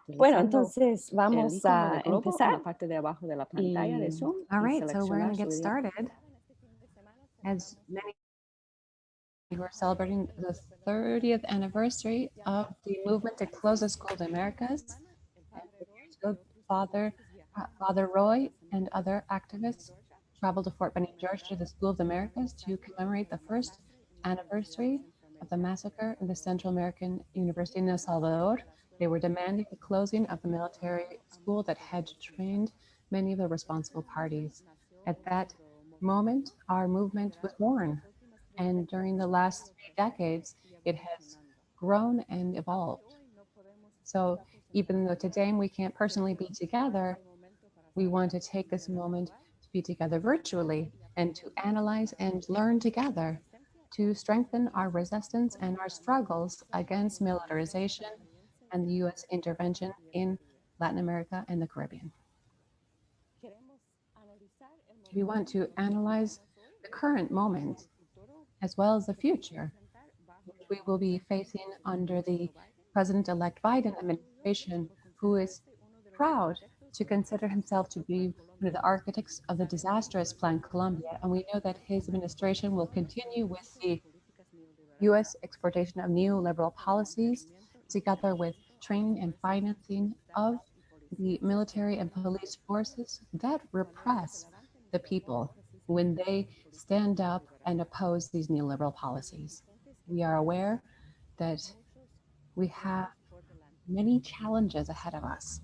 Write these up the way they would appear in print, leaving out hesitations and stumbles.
Bueno, entonces vamos a en empezar. la parte de abajo de la pantalla de Y, Zoom all y right, so we're going seleccionar to su get idioma. started. As many we're celebrating the 30th anniversary of the movement to close the School of the Americas. And years ago, Father Roy and other activists traveled to Fort Benning, Georgia, to the School of the Americas to commemorate the first anniversary of the massacre in the Central American University in El Salvador. They were demanding the closing of the military school that had trained many of the responsible parties. At that moment, our movement was born, and during the last few decades, it has grown and evolved. So even though today we can't personally be together, we want to take this moment to be together virtually and to analyze and learn together to strengthen our resistance and our struggles against militarization and the US intervention in Latin America and the Caribbean. We want to analyze the current moment as well as the future, which we will be facing under the President-elect Biden administration, who is proud to consider himself to be one of the architects of the disastrous Plan Colombia. And we know that his administration will continue with the US exportation of neoliberal policies, together with training and financing of the military and police forces that repress the people when they stand up and oppose these neoliberal policies. We are aware that we have many challenges ahead of us.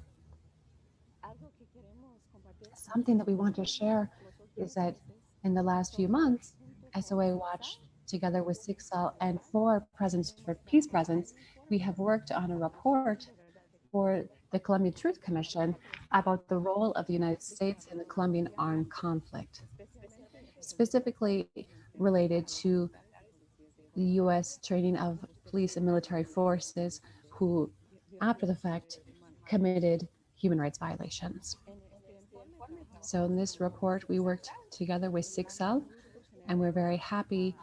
Something that we want to share is that in the last few months, SOA Watch, together with SICSAL and 4 for Peace Presence, we have worked on a report for the Colombian Truth Commission about the role of the United States in the Colombian armed conflict, specifically related to the US training of police and military forces who, after the fact, committed human rights violations. So in this report, we worked together with SICSAL, and we're very happy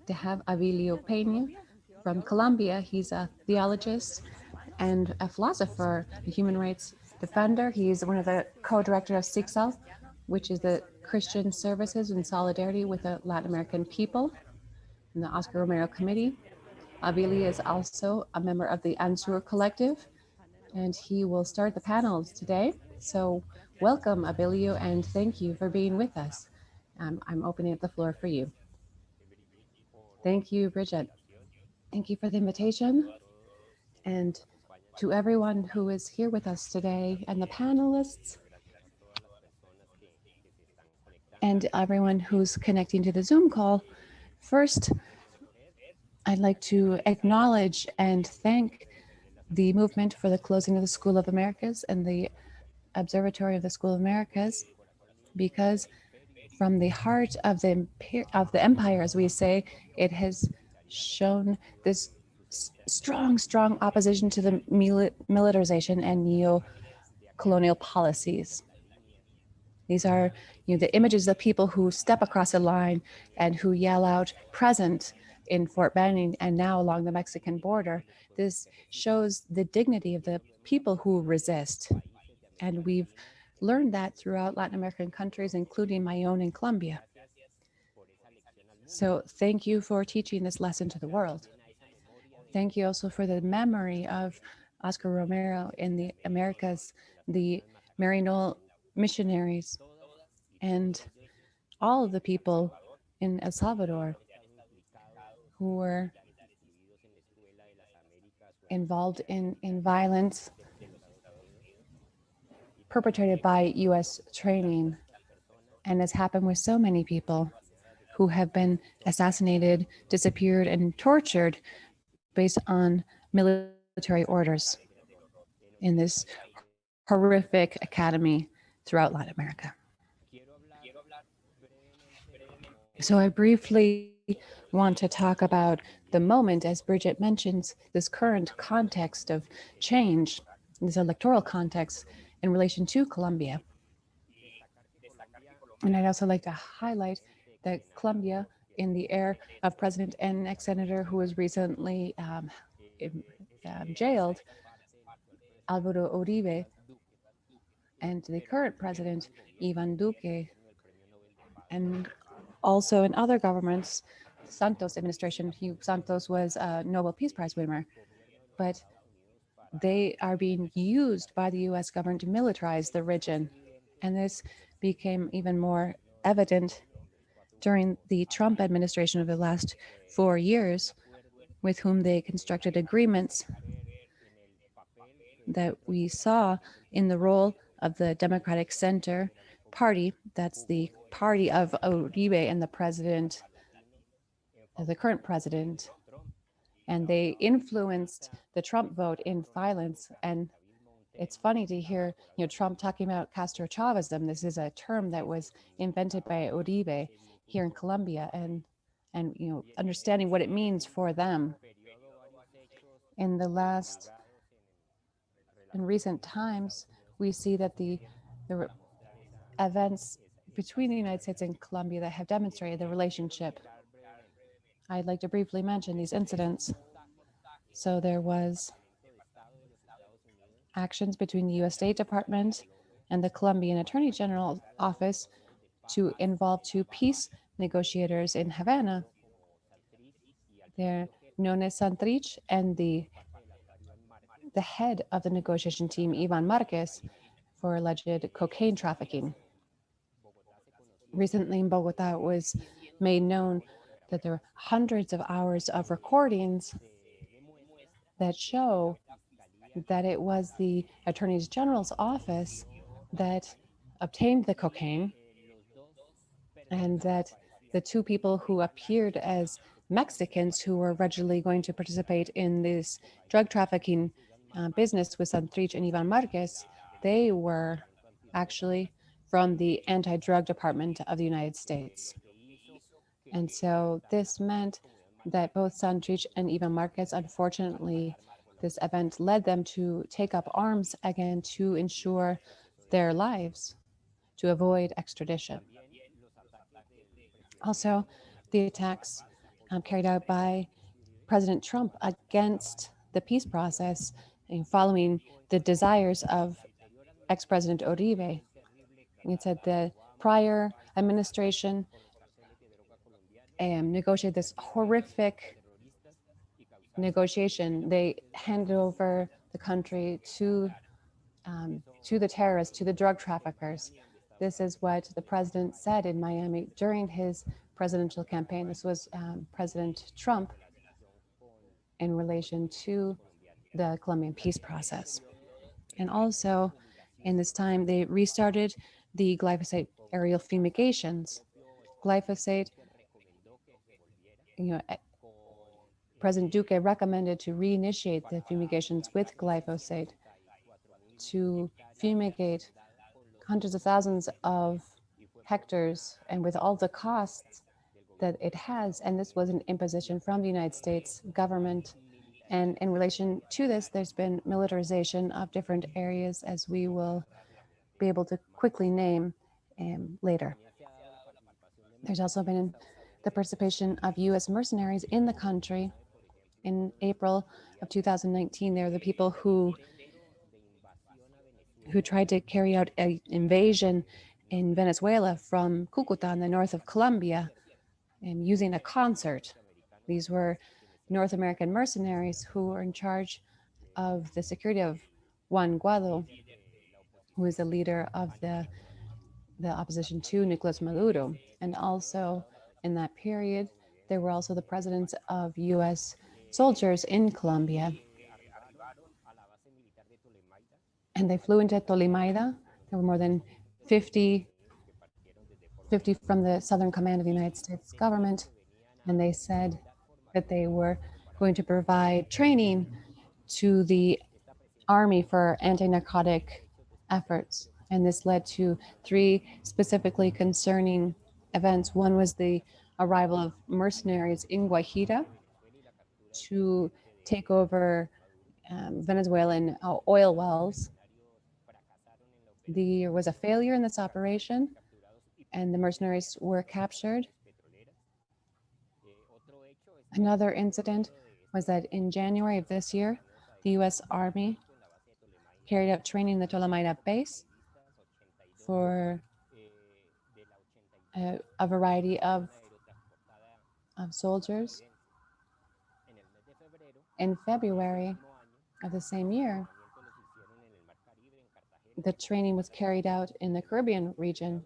to have Abilio Peña from Colombia. He's a theologist and a philosopher, a human rights defender. He's one of the co-directors of SICSAL, which is the Christian Services in Solidarity with the Latin American People in the Oscar Romero Committee. Abilio is also a member of the Ansur Collective, and he will start the panels today. So welcome, Abilio, and thank you for being with us. I'm opening up the floor for you. Thank you, Bridget. Thank you for the invitation. And to everyone who is here with us today and the panelists and everyone who's connecting to the Zoom call, first, I'd like to acknowledge and thank the movement for the closing of the School of Americas and the Observatory of the School of Americas, because from the heart of the empire, as we say, it has shown this strong opposition to the militarization and neo-colonial policies. These are the images of people who step across the line and who yell out present in Fort Benning and now along the Mexican border. This shows the dignity of the people who resist. And we've learned that throughout Latin American countries, including my own in Colombia. So thank you for teaching this lesson to the world. Thank you also for the memory of Oscar Romero in the Americas, the Maryknoll missionaries, and all of the people in El Salvador who were involved in violence perpetrated by US training, and has happened with so many people who have been assassinated, disappeared, and tortured based on military orders in this horrific academy throughout Latin America. So I briefly want to talk about the moment, as Bridget mentions, this current context of change, this electoral context in relation to Colombia. And I'd also like to highlight that Colombia, in the era of President and ex-senator who was recently jailed, Álvaro Uribe and the current president, Ivan Duque, and also in other governments, Santos administration. Santos was a Nobel Peace Prize winner, but they are being used by the US government to militarize the region. And this became even more evident during the Trump administration of the last 4 years, with whom they constructed agreements that we saw in the role of the Democratic Center Party. That's the party of Uribe and the president, the current president. And they influenced the Trump vote in violence. And it's funny to hear, Trump talking about Castro Chavism. This is a term that was invented by Uribe here in Colombia, and understanding what it means for them. In recent times, we see that the events between the United States and Colombia that have demonstrated the relationship. I'd like to briefly mention these incidents. So there was actions between the US State Department and the Colombian Attorney General's office to involve 2 peace negotiators in Havana. They're known as Santrich, and the head of the negotiation team, Ivan Marquez, for alleged cocaine trafficking. Recently in Bogota, it was made known that there were hundreds of hours of recordings that show that it was the Attorney General's office that obtained the cocaine, and that the 2 people who appeared as Mexicans who were allegedly going to participate in this drug trafficking business with Santrich and Ivan Marquez, they were actually from the anti-drug department of the United States. And so this meant that both Santrich and Ivan Marquez, unfortunately, this event led them to take up arms again to ensure their lives, to avoid extradition. Also, the attacks carried out by President Trump against the peace process following the desires of ex-President Uribe. It said the prior administration negotiated this horrific negotiation. They handed over the country to the terrorists, to the drug traffickers. This is what the president said in Miami during his presidential campaign. This was President Trump in relation to the Colombian peace process. And also, in this time, they restarted the glyphosate aerial fumigations. Glyphosate, President Duque recommended to reinitiate the fumigations with glyphosate to fumigate hundreds of thousands of hectares, and with all the costs that it has. And this was an imposition from the United States government. And in relation to this, there's been militarization of different areas, as we will be able to quickly name later. There's also been the participation of US mercenaries in the country. In April of 2019, they were the people who tried to carry out an invasion in Venezuela from Cucuta in the north of Colombia, using a concert. These were North American mercenaries who were in charge of the security of Juan Guaido, who is the leader of the opposition to Nicolas Maduro. And also in that period, there were also the presidents of US soldiers in Colombia. And they flew into Tolimaida. There were more than 50 from the Southern Command of the United States government. And they said that they were going to provide training to the army for anti-narcotic efforts. And this led to 3 specifically concerning events. One was the arrival of mercenaries in Guajira to take over Venezuelan oil wells. There was a failure in this operation, and the mercenaries were captured. Another incident was that in January of this year, the US Army carried out training in the Tolamaida base for a variety of soldiers. In February of the same year, the training was carried out in the Caribbean region.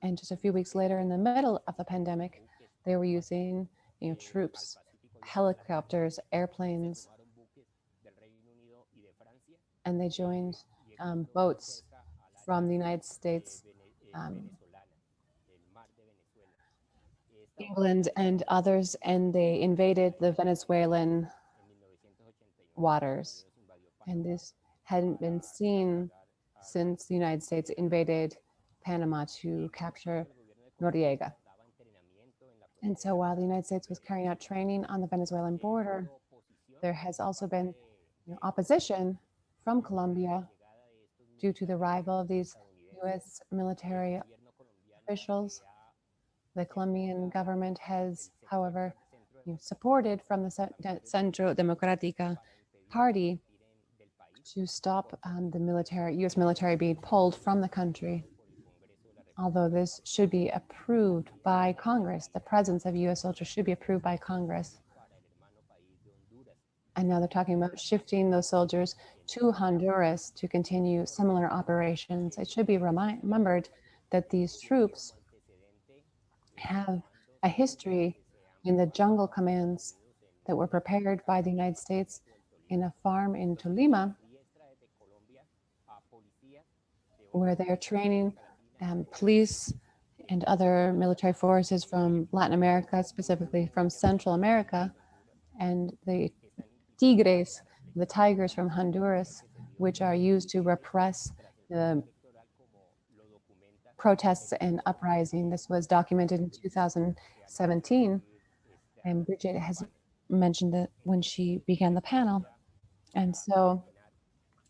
And just a few weeks later, in the middle of the pandemic, they were using troops, helicopters, airplanes, and they joined boats from the United States, England, and others, and they invaded the Venezuelan waters. And this hadn't been seen since the United States invaded Panama to capture Noriega. And so while the United States was carrying out training on the Venezuelan border, there has also been opposition from Colombia due to the arrival of these U.S. military officials. The Colombian government has, however, supported from the Centro Democrática Party to stop the U.S. military being pulled from the country. Although this should be approved by Congress, the presence of U.S. soldiers should be approved by Congress. And now they're talking about shifting those soldiers to Honduras to continue similar operations. It should be remembered that these troops have a history in the jungle commands that were prepared by the United States in a farm in Tolima, where they're training police and other military forces from Latin America, specifically from Central America, and the tigres, the tigers from Honduras, which are used to repress the protests and uprising. This was documented in 2017, and Bridget has mentioned it when she began the panel. And so,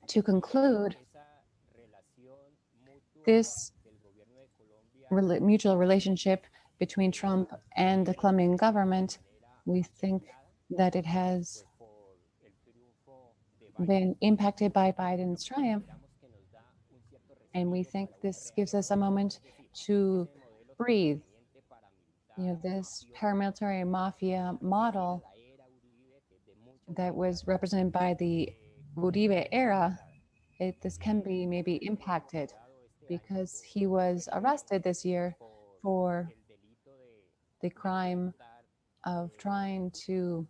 to conclude, this mutual relationship between Trump and the Colombian government, we think that it has been impacted by Biden's triumph. And we think this gives us a moment to breathe. This paramilitary mafia model that was represented by the Uribe era, this can be maybe impacted because he was arrested this year for the crime of trying to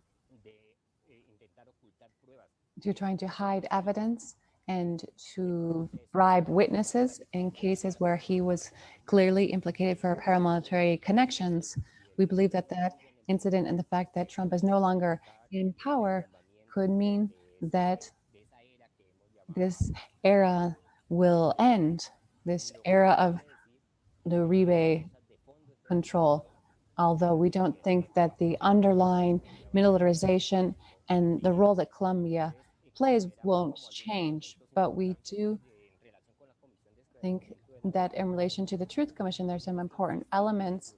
hide evidence and to bribe witnesses in cases where he was clearly implicated for paramilitary connections. We believe that that incident and the fact that Trump is no longer in power could mean that this era will end, this era of the Uribe control, although we don't think that the underlying militarization and the role that Colombia plays won't change. But we do think that in relation to the Truth Commission, there's some important elements,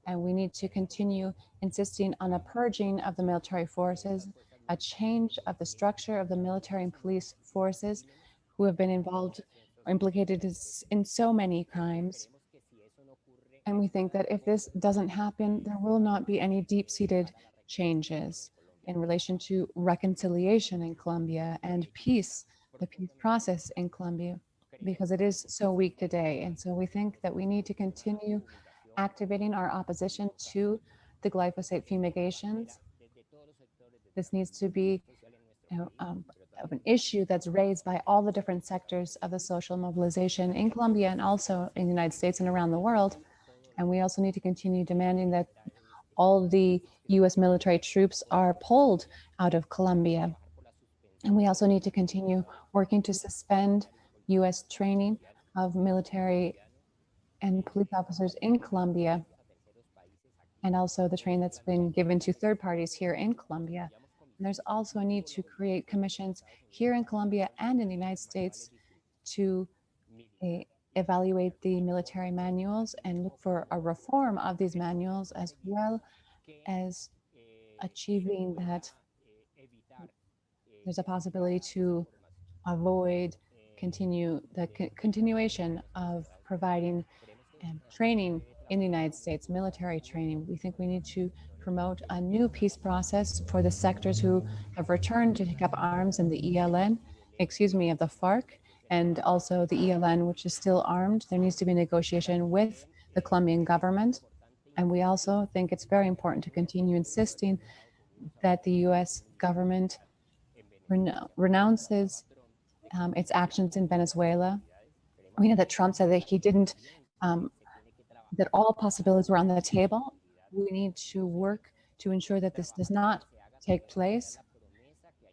and we need to continue insisting on a purging of the military forces, a change of the structure of the military and police forces who have been involved or implicated in so many crimes. And we think that if this doesn't happen, there will not be any deep-seated changes in relation to reconciliation in Colombia and peace, the peace process in Colombia, because it is so weak today. And so we think that we need to continue activating our opposition to the glyphosate fumigations. This needs to be of an issue that's raised by all the different sectors of the social mobilization in Colombia and also in the United States and around the world. And we also need to continue demanding that all the US military troops are pulled out of Colombia. And we also need to continue working to suspend US training of military and police officers in Colombia, and also the training that's been given to third parties here in Colombia. And there's also a need to create commissions here in Colombia and in the United States to evaluate the military manuals and look for a reform of these manuals, as well as achieving that there's a possibility to avoid continuation of providing training in the United States, military training. We think we need to promote a new peace process for the sectors who have returned to take up arms in the of the FARC, and also the ELN, which is still armed. There needs to be negotiation with the Colombian government. And we also think it's very important to continue insisting that the US government renounces its actions in Venezuela. We know that Trump said that he didn't, that all possibilities were on the table. We need to work to ensure that this does not take place.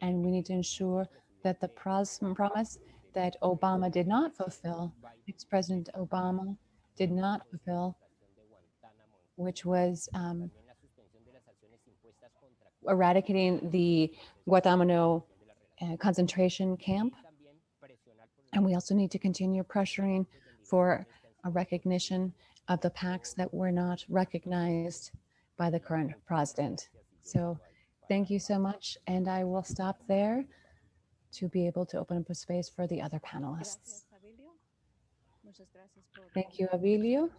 And we need to ensure that the promise that Obama did not fulfill, ex-President Obama did not fulfill, which was eradicating the Guantanamo concentration camp. And we also need to continue pressuring for a recognition of the pacts that were not recognized by the current president. So thank you so much. And I will stop there to be able to open up a space for the other panelists. Thank you, Abilio.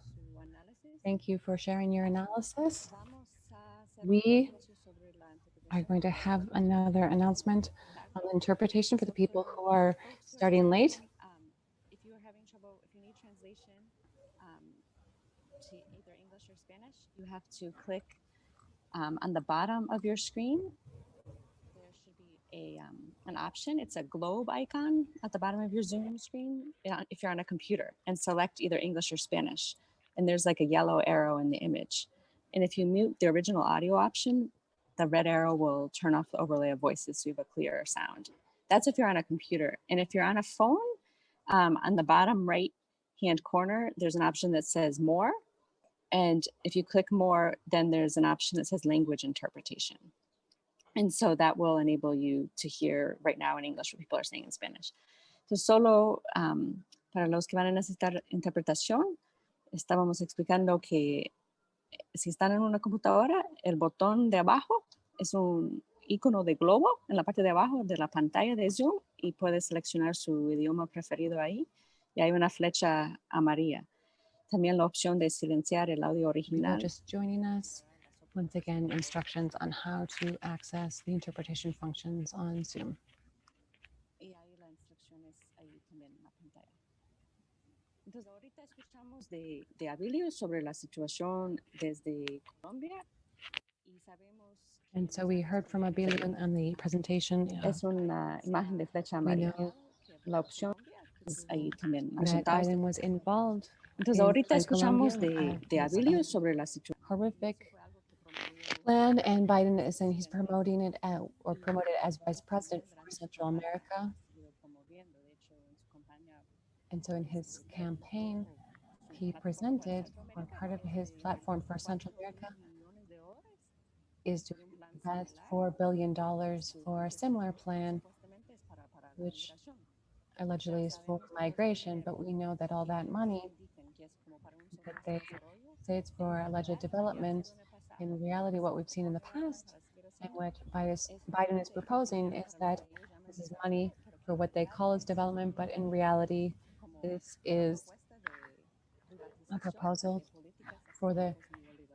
Thank you for sharing your analysis. We are going to have another announcement on the interpretation for the people who are starting late. If you are having trouble, if you need translation to either English or Spanish, you have to click on the bottom of your screen. There should be an option. It's a globe icon at the bottom of your Zoom screen if you're on a computer, and select either English or Spanish. And there's like a yellow arrow in the image. And if you mute the original audio option, the red arrow will turn off the overlay of voices so you have a clearer sound. That's if you're on a computer. And if you're on a phone, on the bottom right hand corner, there's an option that says more. And if you click more, then there's an option that says language interpretation. And so that will enable you to hear right now in English what people are saying in Spanish. So solo para los que van a necesitar interpretación, estábamos explicando que si están en una computadora, el botón de abajo es un icono de globo en la parte de abajo de la pantalla de Zoom y puedes seleccionar su idioma preferido ahí y hay una flecha amarilla. También la opción de silenciar el audio original. Just joining us. Once again, instructions on how to access the interpretation functions on Zoom. Y ahí la instrucción es ahí también en la pantalla. Entonces, ahorita escuchamos de Abilio sobre la situación desde Colombia. Y sabemos and so we heard from Abilio on the presentation. Es una imagen de flecha amarilla. La opción es ahí también. That Biden was involved. Entonces, ahorita escuchamos de Abilio sobre la situación. Horrific plan, and Biden is saying he's promoting it or promoted as vice president for Central America. And so in his campaign, he presented, or part of his platform for Central America is to invest $4 billion for a similar plan, which allegedly is for migration, but we know that all that money that they say it's for alleged development, in reality, what we've seen in the past and what Biden is proposing is that this is money for what they call as development, but in reality, this is a proposal for the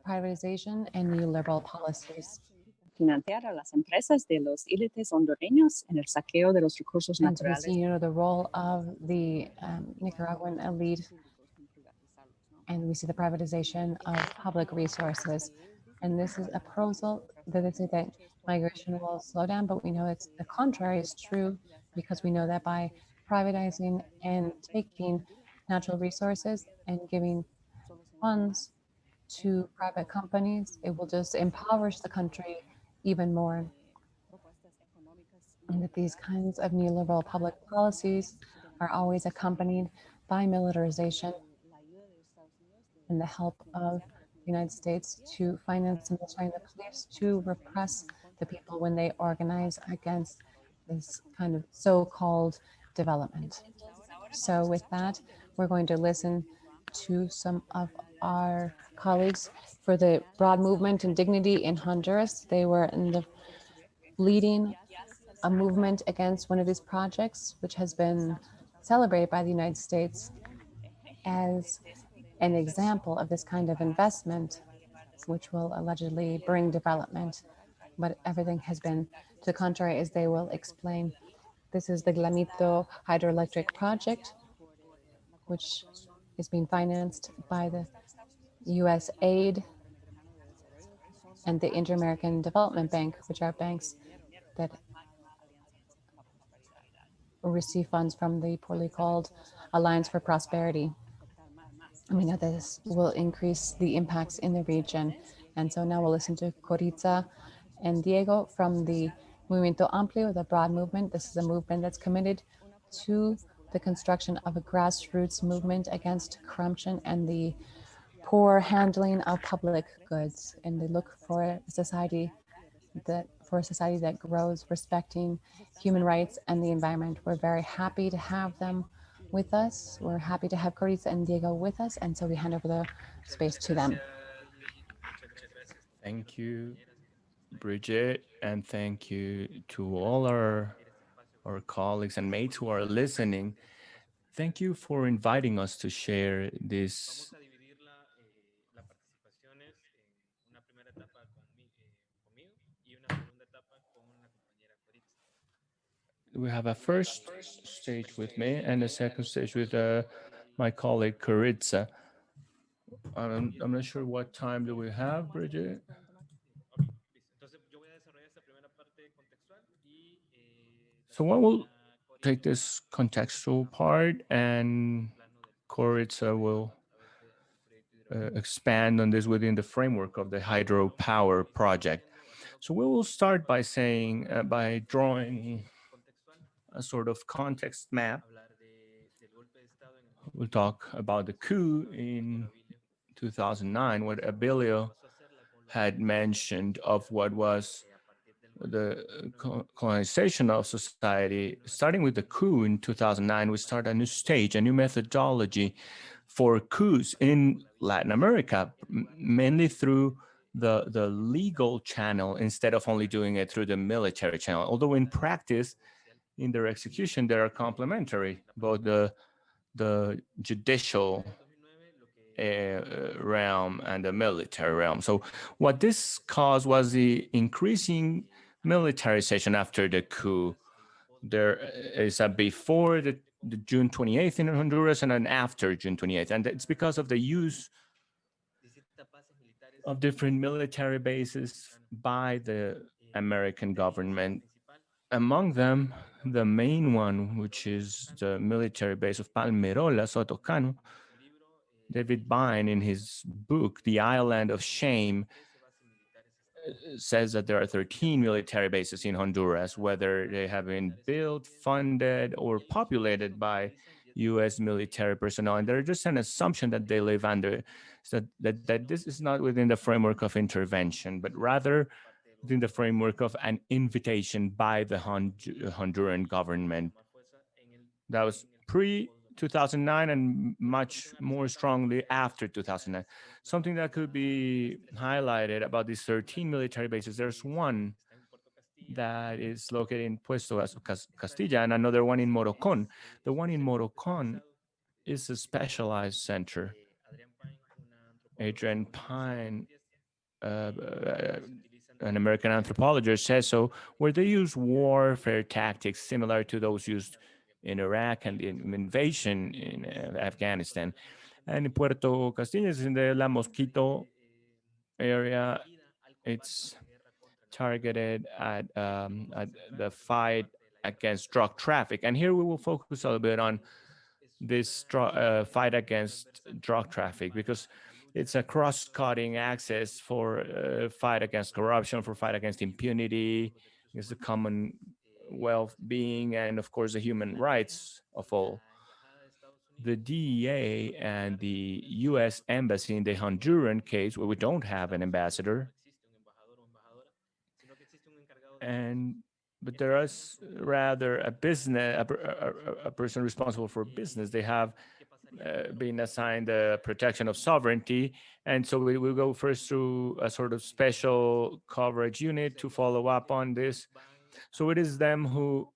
privatization and neoliberal policies. Financiar a las empresas de los élites hondureños en el saqueo de los recursos And so we naturales. see, the role of the Nicaraguan elite, and we see the privatization of public resources. And this is a proposal that they say that migration will slow down, but we know it's the contrary is true, because we know that by privatizing and taking natural resources and giving funds to private companies, it will just impoverish the country even more. And that these kinds of neoliberal public policies are always accompanied by militarization and the help of the United States to finance and military and the police to repress the people when they organize against this kind of so-called development. So with that, we're going to listen to some of our colleagues for the broad movement and dignity in Honduras. They were in the leading a movement against one of these projects, which has been celebrated by the United States as an example of this kind of investment, which will allegedly bring development. But everything has been to the contrary, as they will explain. This is the Glamito hydroelectric project, which is being financed by the US aid and the Inter-American Development Bank, which are banks that receive funds from the poorly called Alliance for Prosperity. And we know this will increase the impacts in the region. And so now we'll listen to Koritza and Diego from the Movimiento Amplio, the broad movement. This is a movement that's committed to the construction of a grassroots movement against corruption and the poor handling of public goods. And they look for a society that grows respecting human rights and the environment. We're very happy to have them with us. We're happy to have Koritza and Diego with us, and so we hand over the space to them. Thank you, Bridget, and thank you to all our colleagues and mates who are listening. Thank you for inviting us to share this. We have a first stage with me and a second stage with my colleague Koritza. I'm not sure what time do we have, Bridget? So I will take this contextual part, and Koritza will expand on this within the framework of the hydropower project. So we will start by saying, by drawing a sort of context map. We'll talk about the coup in 2009, what Abilio had mentioned of what was the colonization of society. Starting with the coup in 2009, we start a new stage, a new methodology for coups in Latin America, mainly through the legal channel instead of only doing it through the military channel. Although in practice, in their execution, they are complementary, both the judicial realm and the military realm. So what this caused was the increasing militarization after the coup. There is a before the June 28th in Honduras and an after June 28th. And it's because of the use of different military bases by the American government. Among them, the main one, which is the military base of Palmerola, Sotocano. David Byrne, in his book, The Island of Shame, says that there are 13 military bases in Honduras, whether they have been built, funded, or populated by U.S. military personnel. And they're just an assumption that they live under, so that this is not within the framework of intervention, but rather within the framework of an invitation by the Honduran government. That was pre-2009 and much more strongly after 2009. Something that could be highlighted about these 13 military bases, there's one that is located in Puesto Castilla and another one in Morocon. The one in Morocon is a specialized center. Adrian Pine, an American anthropologist, says so, where they use warfare tactics similar to those used in Iraq and the invasion in Afghanistan. And in Puerto Castilla, in the La Mosquito area, it's targeted at the fight against drug traffic. And here we will focus a little bit on this fight against drug traffic, because it's a cross-cutting access for fight against corruption, for fight against impunity, against the common well-being, and of course the human rights of all. The DEA and the U.S. Embassy in the Honduran case, where we don't have an ambassador, but there is rather a person responsible for business. They have been assigned the protection of sovereignty. And so we will go first through a sort of special coverage unit to follow up on this. So it is them who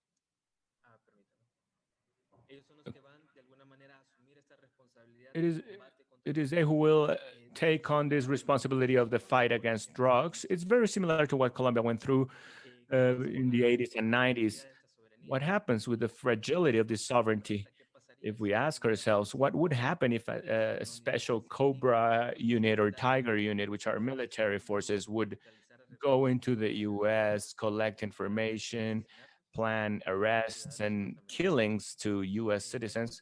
it is it is they who will take on this responsibility of the fight against drugs. It's very similar to what Colombia went through in the 80s and 90s. What happens with the fragility of this sovereignty? If we ask ourselves, what would happen if a special Cobra unit or Tiger unit, which are military forces, would go into the US, collect information, plan arrests and killings to US citizens?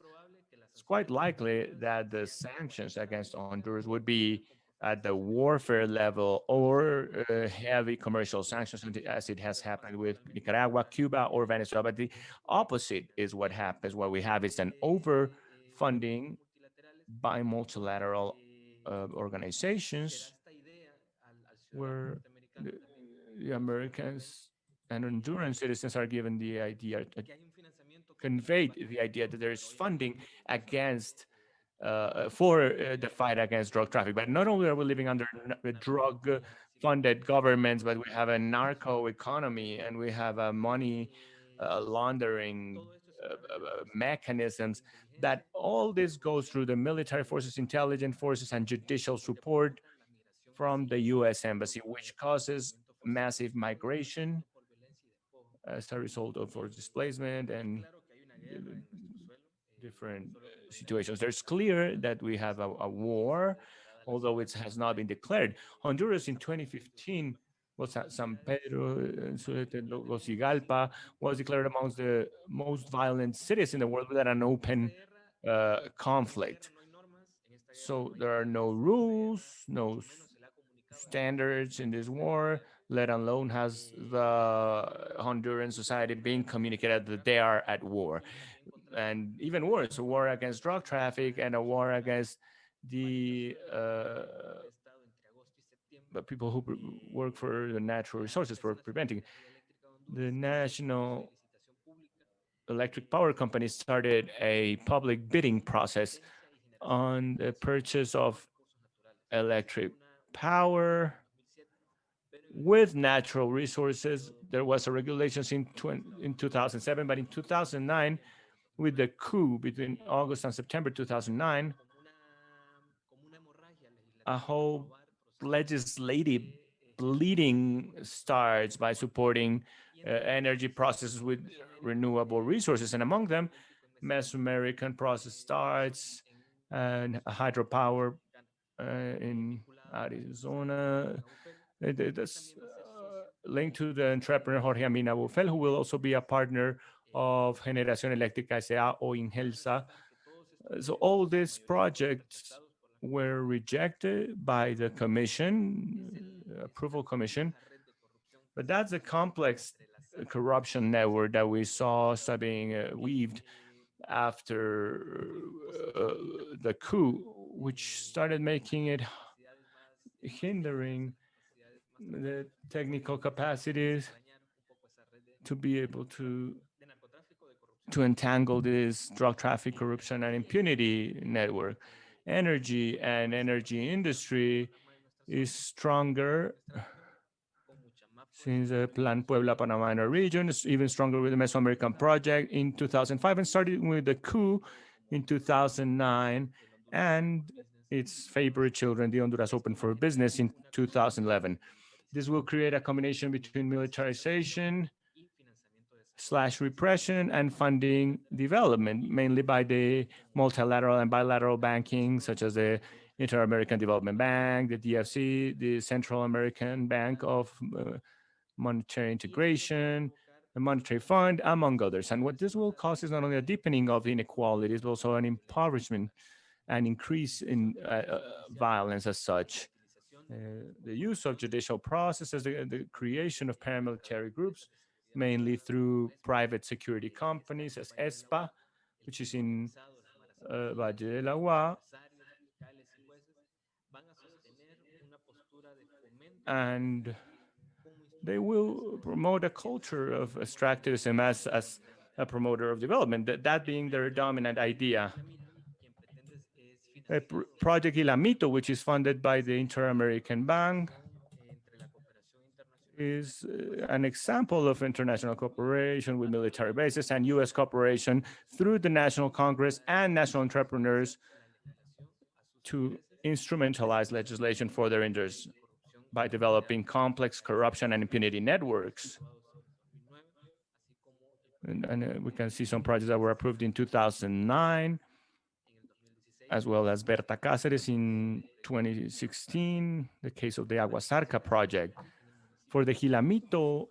It's quite likely that the sanctions against Honduras would be at the warfare level or heavy commercial sanctions, as it has happened with Nicaragua, Cuba, or Venezuela. But the opposite is what happens. What we have is an overfunding by multilateral organizations where the Americans and Honduran citizens are given the idea, conveyed the idea that there is funding against for the fight against drug traffic. But not only are we living under drug funded governments, but we have a narco economy and we have a money laundering mechanisms, that all this goes through the military forces, intelligence forces, and judicial support from the US Embassy, which causes massive migration as a result of forced displacement and different situations. There's clear that we have a war, although it has not been declared. Honduras in 2015 was at San Pedro, Tegucigalpa, was declared amongst the most violent cities in the world without an open conflict. So there are no rules, no standards in this war, let alone has the Honduran society being communicated that they are at war. And even worse, a war against drug traffic and a war against the people who work for the natural resources for preventing. The national electric power company started a public bidding process on the purchase of electric power with natural resources. There was a regulations in 2007, but in 2009, with the coup between August and September 2009, a whole legislative bleeding starts by supporting energy processes with renewable resources. And among them, Mesoamerican process starts and hydropower in Arizona. That's linked to the entrepreneur Jorge Amina Bufel, who will also be a partner of Generación Eléctrica S.A. or Ingelsa. So all these projects were rejected by the commission, approval commission. But that's a complex corruption network that we saw start being weaved after the coup, which started making it hindering the technical capacities to be able to entangle this drug traffic, corruption, and impunity network. Energy and energy industry is stronger since the Plan Puebla Panama in our region. It's even stronger with the Mesoamerican project in 2005 and started with the coup in 2009 and its favorite children, the Honduras Open for Business in 2011. This will create a combination between militarization / repression and funding development, mainly by the multilateral and bilateral banking, such as the Inter-American Development Bank, the DFC, the Central American Bank of Monetary Integration, the Monetary Fund, among others. And what this will cause is not only a deepening of inequalities, but also an impoverishment and increase in violence as such. The use of judicial processes, the creation of paramilitary groups, mainly through private security companies as ESPA, which is in Valle del Agua, and they will promote a culture of extractivism as a promoter of development, that being their dominant idea. Project Ilamito, which is funded by the Inter-American Bank, is an example of international cooperation with military bases and US cooperation through the National Congress and national entrepreneurs to instrumentalize legislation for their interests by developing complex corruption and impunity networks. And we can see some projects that were approved in 2009, as well as Berta Cáceres in 2016, the case of the Aguasarca project. For the Gilamito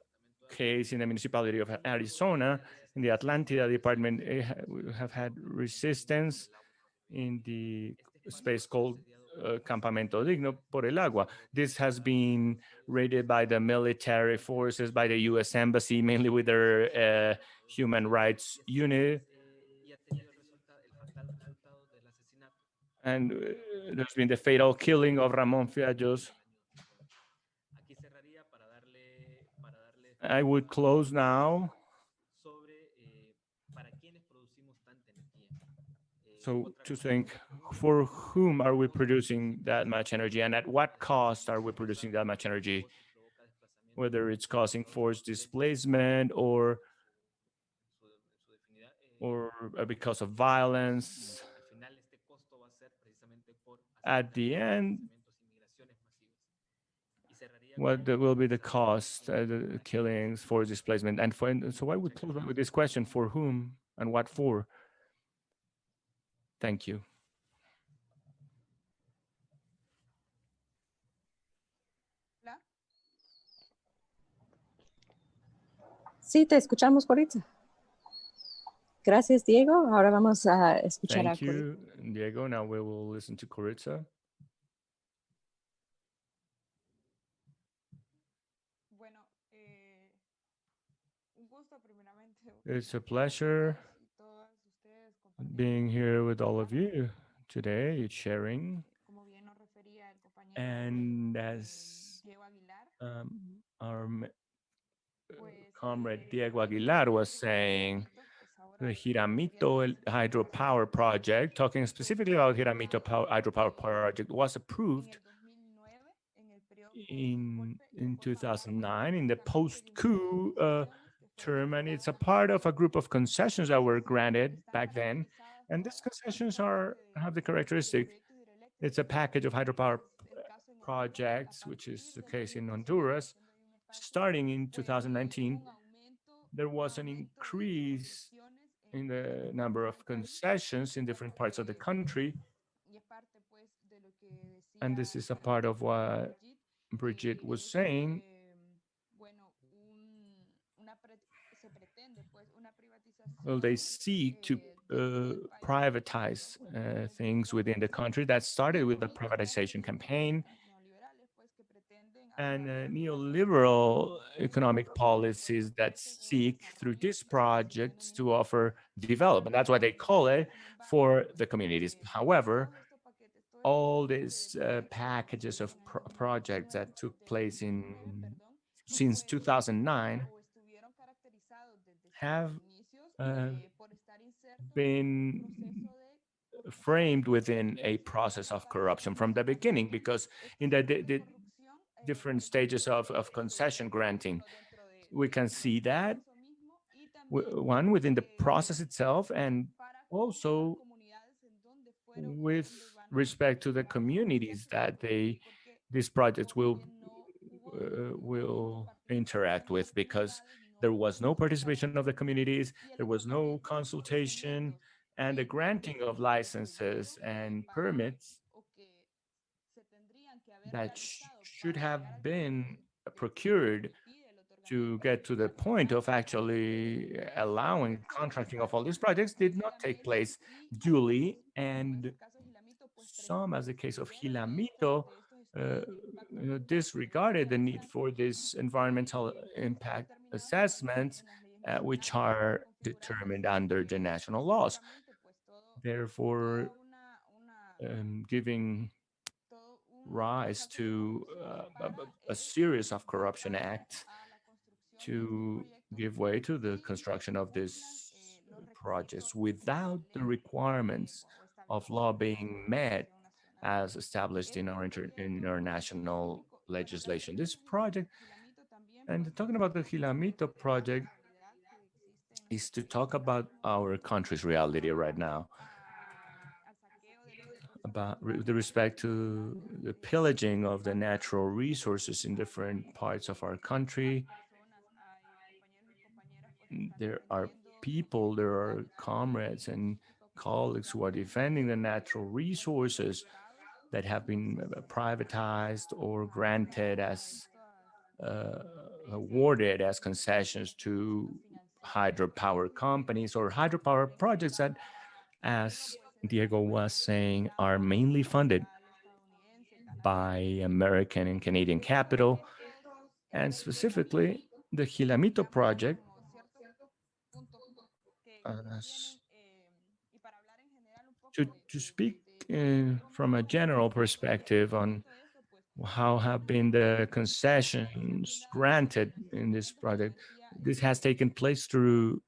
case in the municipality of Arizona, in the Atlantida department, we have had resistance in the space called Campamento Digno por el Agua. This has been raided by the military forces, by the US Embassy, mainly with their human rights unit. And there's been the fatal killing of Ramon Fiallos. I would close now. So to think, for whom are we producing that much energy, and at what cost are we producing that much energy? Whether it's causing forced displacement or because of violence. At the end, what will be the cost, the killings, forced displacement, and so I would close with this question: for whom and what for? Thank you. Sí, te escuchamos, Koritza. Gracias, Diego. Ahora vamos a escuchar Thank a you, Diego. Now we will listen to Koritza. It's a pleasure being here with all of you today, sharing. And as our comrade Diego Aguilar was saying, the Giramito hydropower project, talking specifically about Giramito hydropower project, was approved in 2009 in the post-coup term, and it's a part of a group of concessions that were granted back then. And these concessions have the characteristic, it's a package of hydropower projects, which is the case in Honduras. Starting in 2019, there was an increase in the number of concessions in different parts of the country. And this is a part of what Brigitte was saying. Well, they seek to privatize things within the country. That started with the privatization campaign and neoliberal economic policies that seek through these projects to offer development. That's what they call it for the communities. However, all these packages of projects that took place since 2009 have been framed within a process of corruption from the beginning, because in the different stages of concession granting, we can see that one within the process itself, and also with respect to the communities that these projects will interact with, because there was no participation of the communities, there was no consultation, and the granting of licenses and permits that should have been procured to get to the point of actually allowing contracting of all these projects did not take place duly. And some, as the case of Gilamito, disregarded the need for this environmental impact assessments, which are determined under the national laws. Therefore, giving rise to a series of corruption acts to give way to the construction of these projects without the requirements of law being met as established in our international legislation. This project And talking about the Gilamito project is to talk about our country's reality right now, about the respect to the pillaging of the natural resources in different parts of our country. There are people, there are comrades and colleagues who are defending the natural resources that have been privatized or granted as uh, awarded as concessions to hydropower companies or hydropower projects that, as Diego was saying, are mainly funded by American and Canadian capital, and specifically the Gilamito project. To speak from a general perspective on how have been the concessions granted in this project, this has taken place through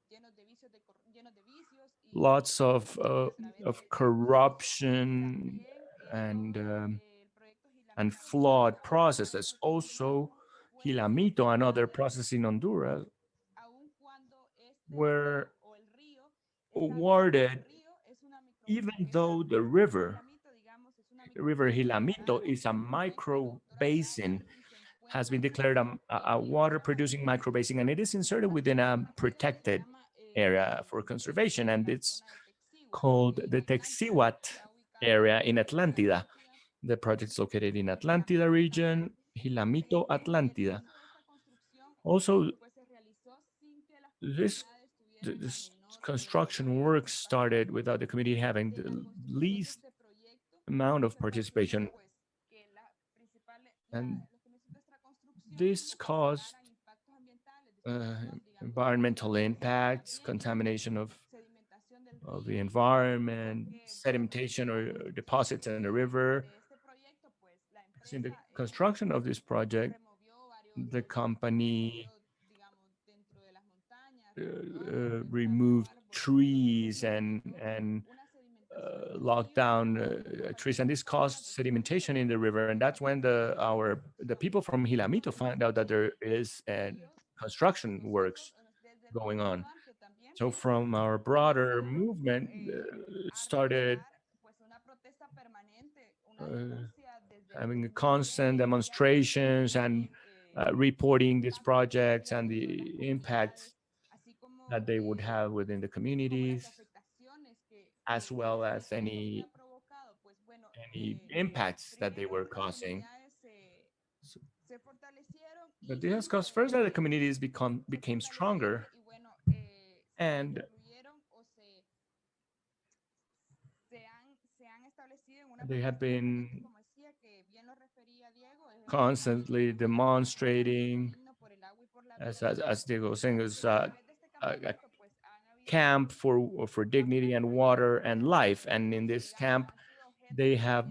lots of corruption and um, and flawed processes. Also, Gilamito and other processes in Honduras were awarded, even though the river Gilamito is a micro basin, has been declared a water producing micro basin, and it is inserted within a protected area for conservation, and it's called the Texiwat area in Atlantida. The project is located in Atlantida region, Gilamito, Atlantida. Also, this this construction work started without the community having the least amount of participation, and this caused uh, environmental impacts, contamination of the environment, sedimentation or deposits in the river. Because in the construction of this project, the company removed trees and locked down trees, and this caused sedimentation in the river. And that's when the people from Gilamito found out that there is construction works going on. So from our broader movement, started uh, having constant demonstrations and reporting these projects and the impacts that they would have within the communities, as well as any impacts that they were causing. So, but this has caused first that the communities became stronger, and they have been constantly demonstrating, as Diego was saying, is a camp for dignity and water and life. And in this camp, they have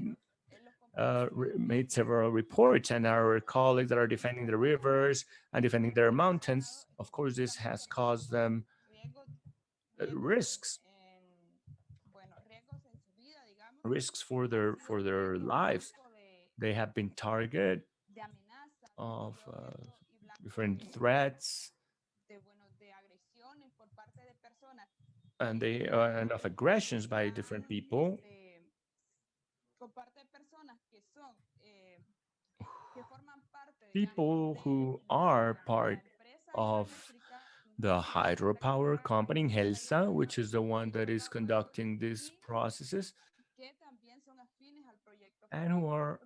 made several reports, and our colleagues that are defending the rivers and defending their mountains, of course, this has caused them risks, risks for their lives. They have been targeted of different threats, and of aggressions by different people, people who are part of the hydropower company in Helsa, which is the one that is conducting these processes, and who are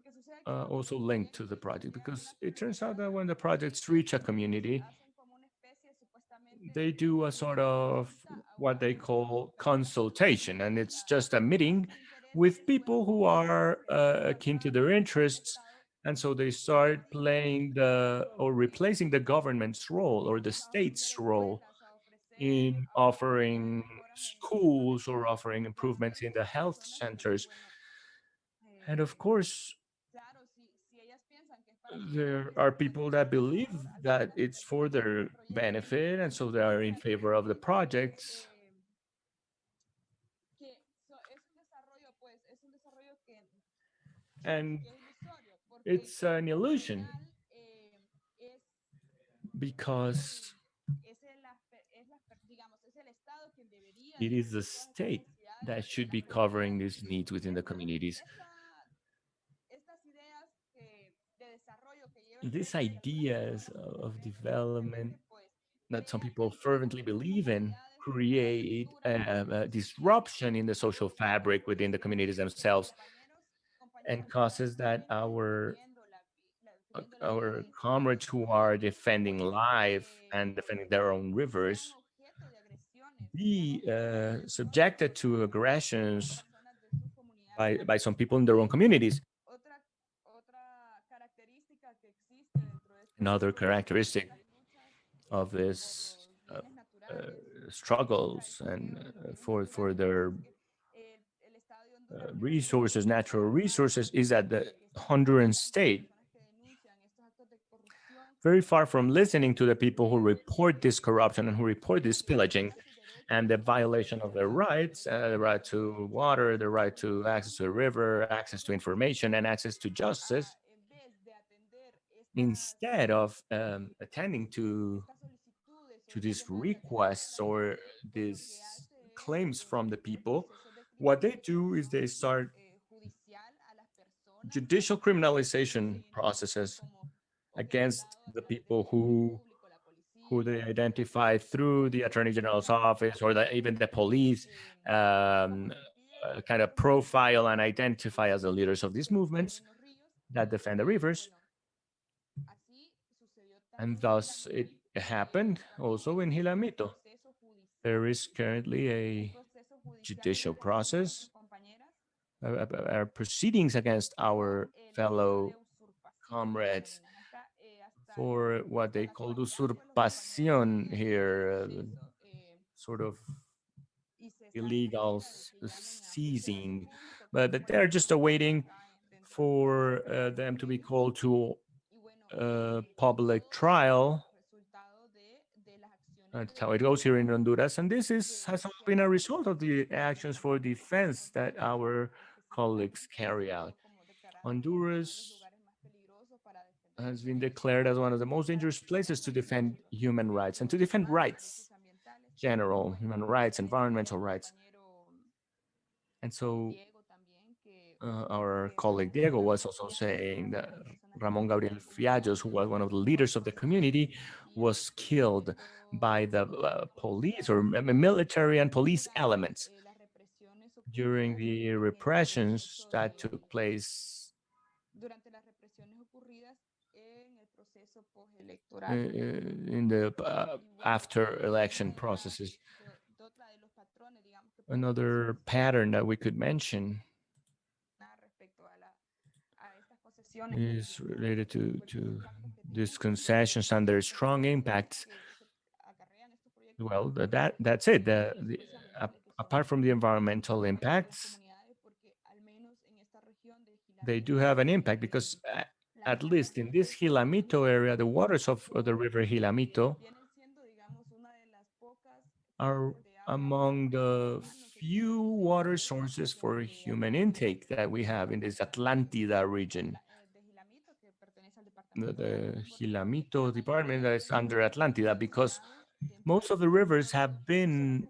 also linked to the project. Because it turns out that when the projects reach a community, they do a sort of what they call consultation, and it's just a meeting with people who are akin to their interests. And so they start playing the or replacing the government's role or the state's role in offering schools or offering improvements in the health centers. And of course, there are people that believe that it's for their benefit, and so they are in favor of the projects. And it's an illusion because it is the state that should be covering these needs within the communities. These ideas of development that some people fervently believe in create a disruption in the social fabric within the communities themselves, and causes that our comrades who are defending life and defending their own rivers be subjected to aggressions by some people in their own communities. Another characteristic of this struggles and for their resources, natural resources, is that the Honduran state, very far from listening to the people who report this corruption and who report this pillaging and the violation of their rights, the right to water, the right to access to a river, access to information, and access to justice, instead of attending to these requests or these claims from the people, what they do is they start judicial criminalization processes against the people who they identify through the Attorney General's office or even the police, kind of profile and identify as the leaders of these movements that defend the rivers. And thus it happened also in Hilamito. There is currently a judicial process, proceedings against our fellow comrades for what they call usurpación here, sort of illegal seizing, but they're just awaiting for them to be called to public trial. That's how it goes here in Honduras. And this has all been a result of the actions for defense that our colleagues carry out. Honduras has been declared as one of the most dangerous places to defend human rights and to defend rights, general human rights, environmental rights. And so our colleague Diego was also saying that Ramon Gabriel Fiallos, who was one of the leaders of the community, was killed by the police or military and police elements during the repressions that took place in the after election processes. Another pattern that we could mention is related to these concessions and their strong impacts. Well, that's it. Apart from the environmental impacts, they do have an impact because at least in this Hilamito area, the waters of the river Hilamito are among the few water sources for human intake that we have in this Atlantida region. The Hilamito department that is under Atlantida, because most of the rivers have been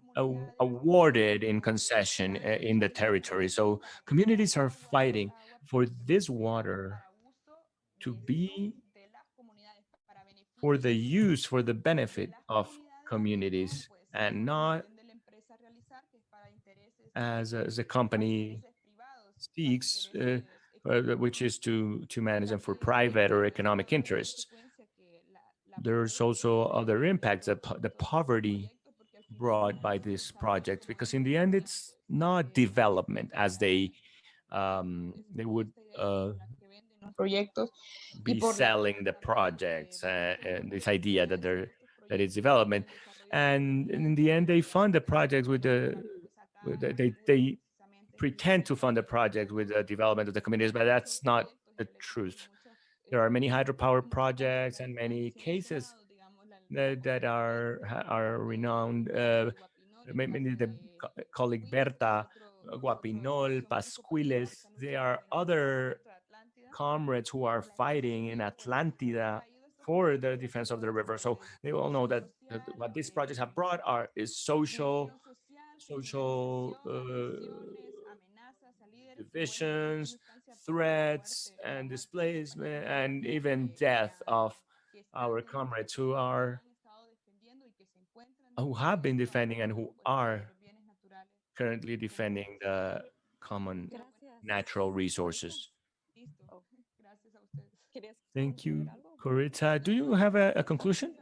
awarded in concession in the territory. So communities are fighting for this water to be for the use, for the benefit of communities, and not as a company seeks, which is to manage them for private or economic interests. There's also other impacts, the poverty brought by this project, because in the end, it's not development as they would be selling the projects and this idea that it's development, and in the end, they fund the projects they pretend to fund the project with the development of the communities, but that's not the truth. There are many hydropower projects and many cases that are renowned. Maybe the colleague Berta, Guapinol, Pasquiles, they are other comrades who are fighting in Atlantida for the defense of the river. So they all know that what these projects have brought is social divisions, threats, and displacement, and even death of our comrades who have been defending and who are currently defending the common natural resources. Oh, ¿querías Thank you, concluir algo? Koritza. Do you have a conclusion?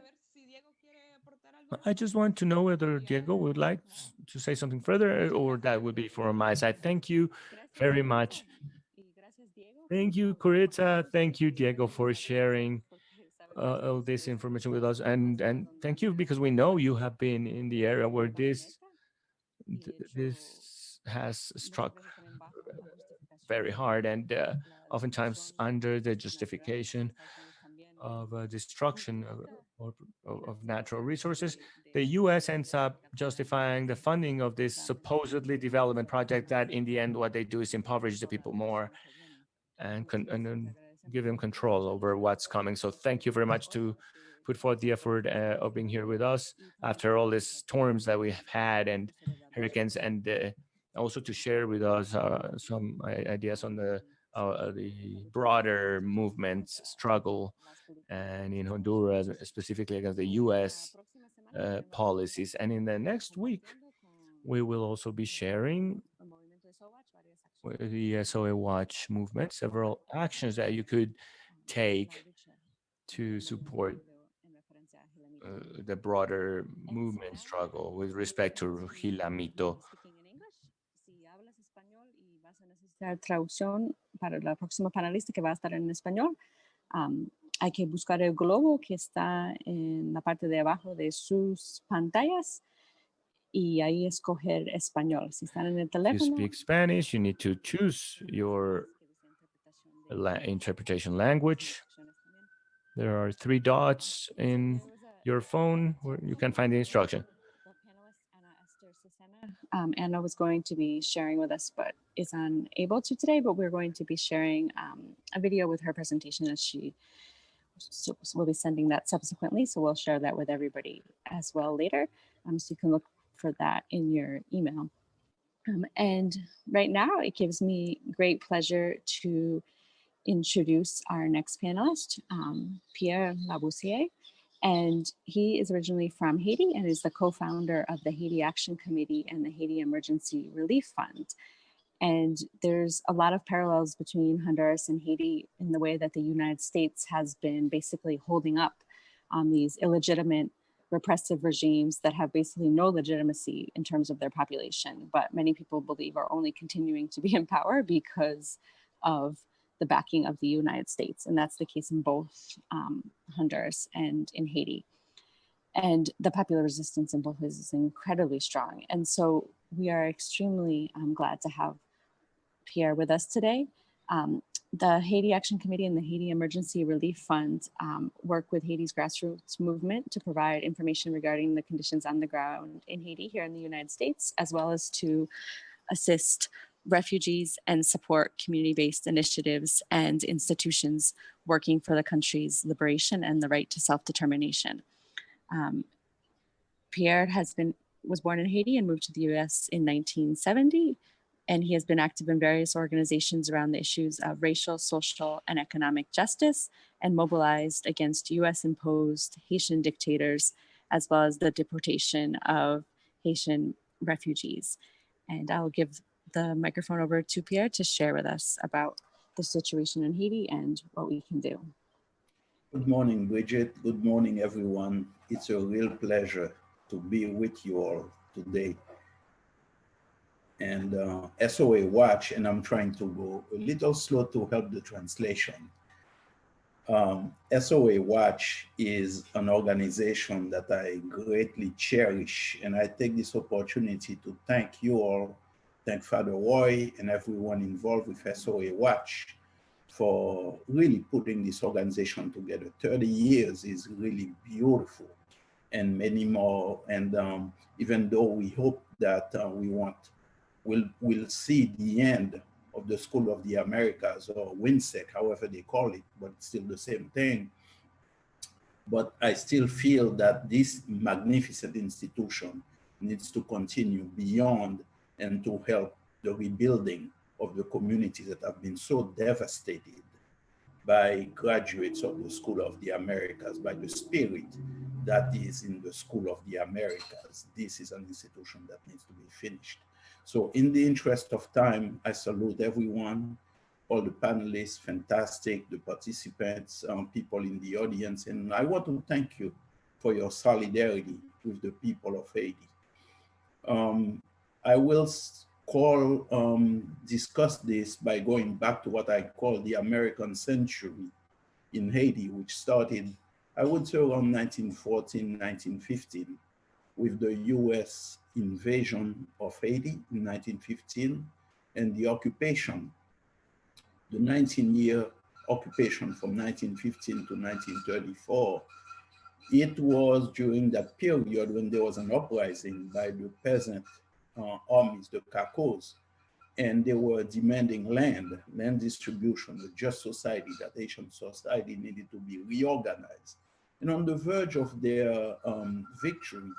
I just want to know whether Diego would like to say something further, or that would be from my side. Thank you very much. Thank you, Koritza. Thank you, Diego, for sharing all this information with us, and thank you because we know you have been in the area where this has struck very hard, and oftentimes under the justification of destruction of natural resources, the U.S. ends up justifying the funding of this supposedly development project that in the end what they do is impoverish the people more and then give them control over what's coming. So thank you very much to put forth the effort of being here with us after all these storms that we have had and hurricanes, and also to share with us some ideas on the broader movement's struggle and in Honduras, specifically against the U.S. Policies. And in the next week, we will also be sharing with the SOA Watch movement several actions that you could take to support the broader movement struggle with respect to Gilamito. Traducción para la próxima panelista que va a estar en español. Hay que buscar el globo que está en la parte de abajo de sus pantallas y ahí escoger español. Si están en el teléfono. If you speak Spanish, you need to choose your interpretation language. There are 3 dots in your phone where you can find the instruction. Anna was going to be sharing with us, but is unable to today, but we're going to be sharing a video with her presentation as so we'll be sending that subsequently. So we'll share that with everybody as well later. So you can look for that in your email. And right now it gives me great pleasure to introduce our next panelist, Pierre Laboussiere. And he is originally from Haiti and is the co-founder of the Haiti Action Committee and the Haiti Emergency Relief Fund. And there's a lot of parallels between Honduras and Haiti in the way that the United States has been basically holding up these illegitimate repressive regimes that have basically no legitimacy in terms of their population, but many people believe are only continuing to be in power because of the backing of the United States. And that's the case in both Honduras and in Haiti. And the popular resistance in both places is incredibly strong. And so we are extremely glad to have Pierre with us today. The Haiti Action Committee and the Haiti Emergency Relief Fund work with Haiti's grassroots movement to provide information regarding the conditions on the ground in Haiti here in the United States, as well as to assist refugees and support community-based initiatives and institutions working for the country's liberation and the right to self-determination. Pierre was born in Haiti and moved to the US in 1970, and he has been active in various organizations around the issues of racial, social, and economic justice, and mobilized against US-imposed Haitian dictators, as well as the deportation of Haitian refugees. And I'll give the microphone over to Pierre to share with us about the situation in Haiti and what we can do. Good morning, Bridget. Good morning, everyone. It's a real pleasure to be with you all today. And SOA Watch, and I'm trying to go a little slow to help the translation. SOA Watch is an organization that I greatly cherish, and I take this opportunity to thank you all, thank Father Roy and everyone involved with SOA Watch for really putting this organization together. 30 years is really beautiful, and many more. And even though we hope that we'll see the end of the School of the Americas, or WINSEC, however they call it, but it's still the same thing. But I still feel that this magnificent institution needs to continue beyond and to help the rebuilding of the communities that have been so devastated by graduates of the School of the Americas, by the spirit that is in the School of the Americas. This is an institution that needs to be finished. So in the interest of time, I salute everyone, all the panelists, fantastic, the participants, people in the audience, and I want to thank you for your solidarity with the people of Haiti. I will discuss this by going back to what I call the American century in Haiti, which started, I would say, around 1914, 1915, with the US invasion of Haiti in 1915 and the occupation, the 19-year occupation from 1915 to 1934. It was during that period when there was an uprising by the peasant armies, the Cacos, and they were demanding land distribution, a just society, that Haitian society needed to be reorganized. And on the verge of their victory,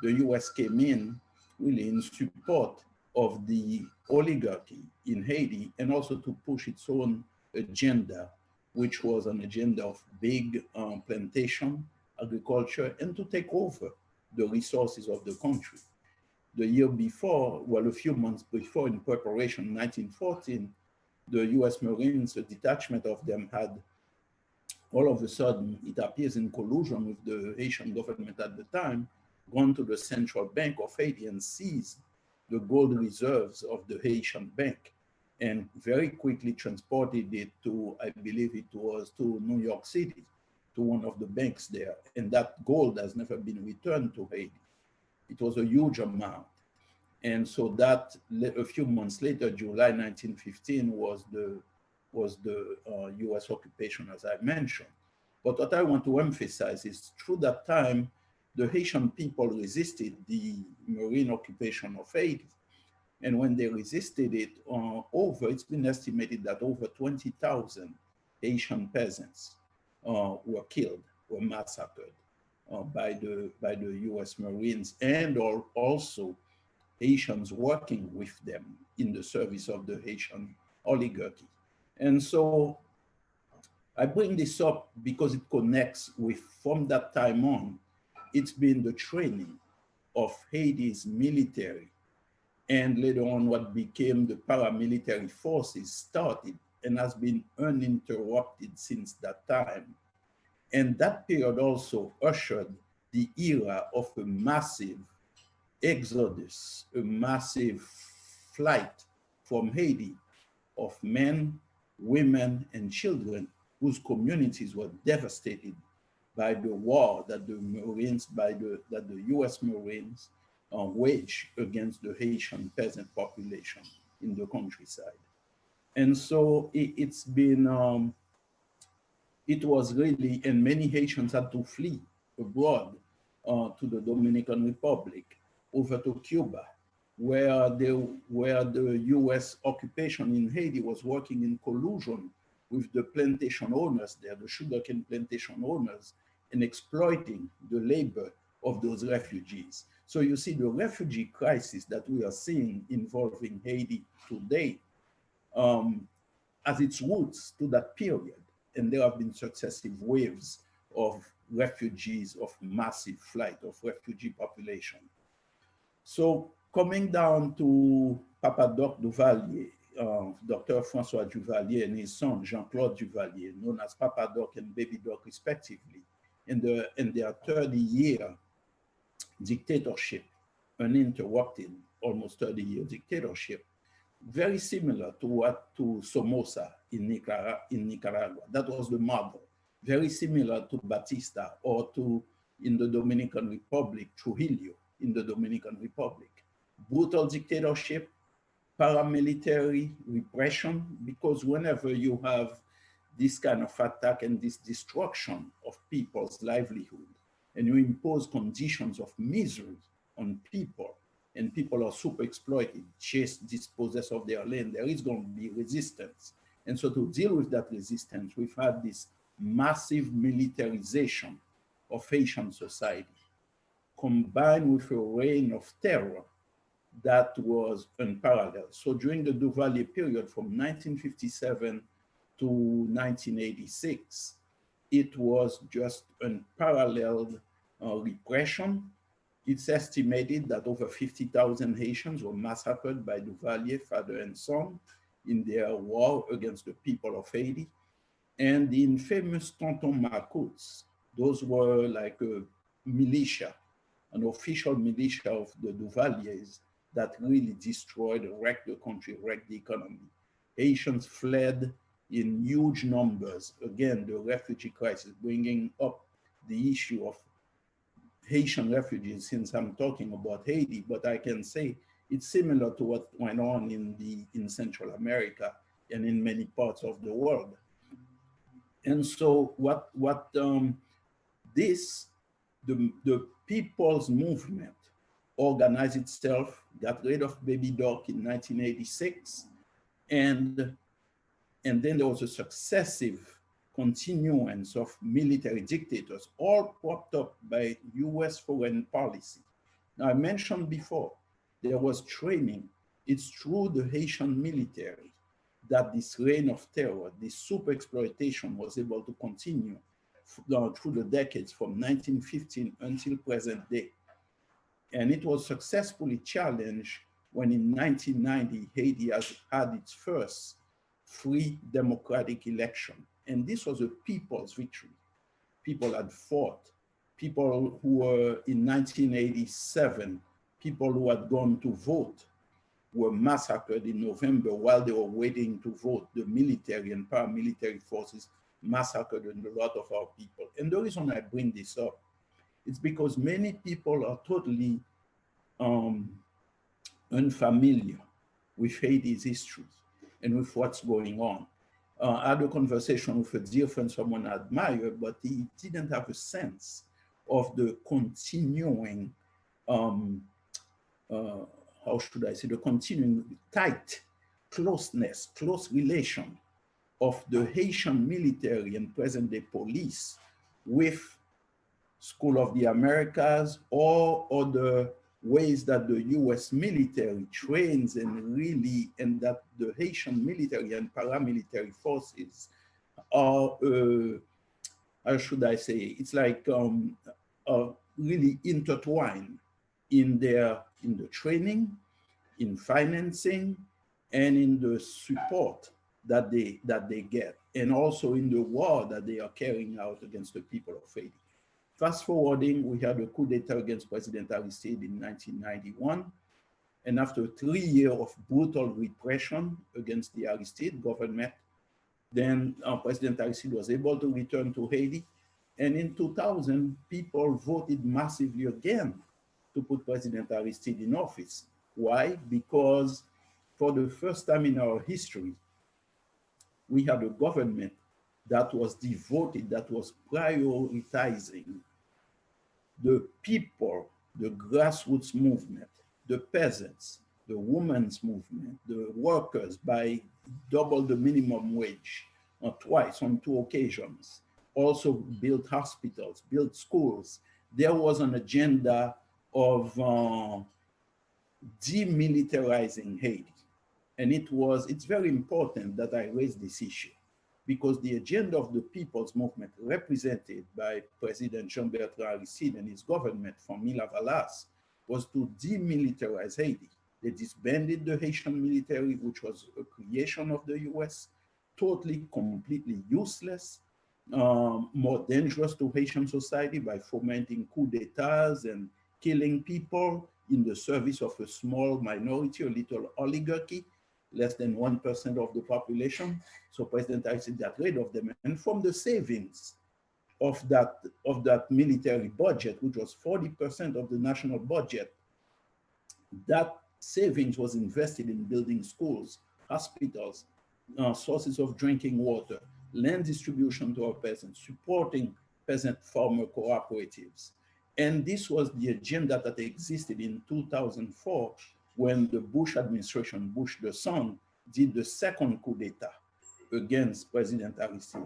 the US came in really in support of the oligarchy in Haiti and also to push its own agenda, which was an agenda of big plantation agriculture and to take over the resources of the country. The year before, well, a few months before, in preparation, 1914, the US Marines, a detachment of them had, all of a sudden, it appears in collusion with the Haitian government at the time, gone to the central bank of Haiti and seized the gold reserves of the Haitian bank and very quickly transported it to, I believe it was to New York City, to one of the banks there. And that gold has never been returned to Haiti. It was a huge amount. And so that a few months later, July 1915, was the US occupation, as I mentioned. But what I want to emphasize is through that time, the Haitian people resisted the Marine occupation of Haiti. And when they resisted it, it's been estimated that over 20,000 Haitian peasants were killed, were massacred by the US Marines, and also Haitians working with them in the service of the Haitian oligarchy. And so I bring this up because it connects with, from that time on, it's been the training of Haiti's military, and later on what became the paramilitary forces started and has been uninterrupted since that time. And that period also ushered the era of a massive exodus, a massive flight from Haiti of men, women, and children whose communities were devastated by the war that the Marines, that the US Marines waged against the Haitian peasant population in the countryside. And so it's been, it was really, and many Haitians had to flee abroad to the Dominican Republic, over to Cuba, where the US occupation in Haiti was working in collusion with the plantation owners there, the sugarcane plantation owners, and exploiting the labor of those refugees. So you see the refugee crisis that we are seeing involving Haiti today has its roots to that period. And there have been successive waves of refugees, of massive flight of refugee population. So coming down to Papa Doc Duvalier, Dr. Francois Duvalier and his son, Jean-Claude Duvalier, known as Papa Doc and Baby Doc respectively, in their 30-year dictatorship, uninterrupted, almost 30-year dictatorship, very similar to Somoza in Nicaragua. That was the model. Very similar to Batista, or to, in the Dominican Republic, Trujillo in the Dominican Republic. Brutal dictatorship, paramilitary repression, because whenever you have this kind of attack and this destruction of people's livelihood, and you impose conditions of misery on people, and people are super exploited, chased, dispossessed of their land, there is going to be resistance. And so to deal with that resistance, we've had this massive militarization of Haitian society, combined with a reign of terror that was unparalleled. So during the Duvalier period from 1957 to 1986, it was just unparalleled repression. It's estimated that over 50,000 Haitians were massacred by Duvalier, father and son, in their war against the people of Haiti. And the infamous Tonton Macoutes, those were like a militia, an official militia of the Duvaliers that really destroyed, wrecked the country, wrecked the economy. Haitians fled in huge numbers. Again, the refugee crisis, bringing up the issue of Haitian refugees, since I'm talking about Haiti, but I can say it's similar to what went on in Central America and in many parts of the world. And so the people's movement organized itself, got rid of Baby Doc in 1986, and then there was a successive continuance of military dictators, all propped up by US foreign policy. Now, I mentioned before, there was training. It's through the Haitian military that this reign of terror, this super exploitation was able to continue through the decades from 1915 until present day. And it was successfully challenged when in 1990, Haiti has had its first free democratic election. And this was a people's victory. People had fought. People who were in 1987, people who had gone to vote were massacred in November while they were waiting to vote. The military and paramilitary forces massacred a lot of our people. And the reason I bring this up, it's because many people are totally unfamiliar with Haiti's history and with what's going on. I had a conversation with a dear friend, someone I admire, but he didn't have a sense of the continuing, how should I say, the continuing tight closeness, close relation of the Haitian military and present-day police with School of the Americas or other ways that the US military trains and that the Haitian military and paramilitary forces are, how should I say, it's like really intertwined in the training, in financing, and in the support that they get, and also in the war that they are carrying out against the people of Haiti. Fast forwarding, we had a coup d'etat against President Aristide in 1991. And after 3 years of brutal repression against the Aristide government, then President Aristide was able to return to Haiti. And in 2000, people voted massively again to put President Aristide in office. Why? Because for the first time in our history, we had a government that was devoted, that was prioritizing the people, the grassroots movement, the peasants, the women's movement, the workers by double the minimum wage twice on 2 occasions, also built hospitals, built schools. There was an agenda of demilitarizing Haiti. And it's very important that I raise this issue, because the agenda of the people's movement represented by President Jean-Bertrand Aristide and his government from Mila Valas was to demilitarize Haiti. They disbanded the Haitian military, which was a creation of the US, totally, completely useless, more dangerous to Haitian society by fomenting coups d'etats and killing people in the service of a small minority, a little oligarchy, less than 1% of the population. So President Aristide got rid of them. And from the savings of that military budget, which was 40% of the national budget, that savings was invested in building schools, hospitals, sources of drinking water, land distribution to our peasants, supporting peasant farmer cooperatives. And this was the agenda that existed in 2004 when the Bush administration, Bush the son, did the second coup d'etat against President Aristide.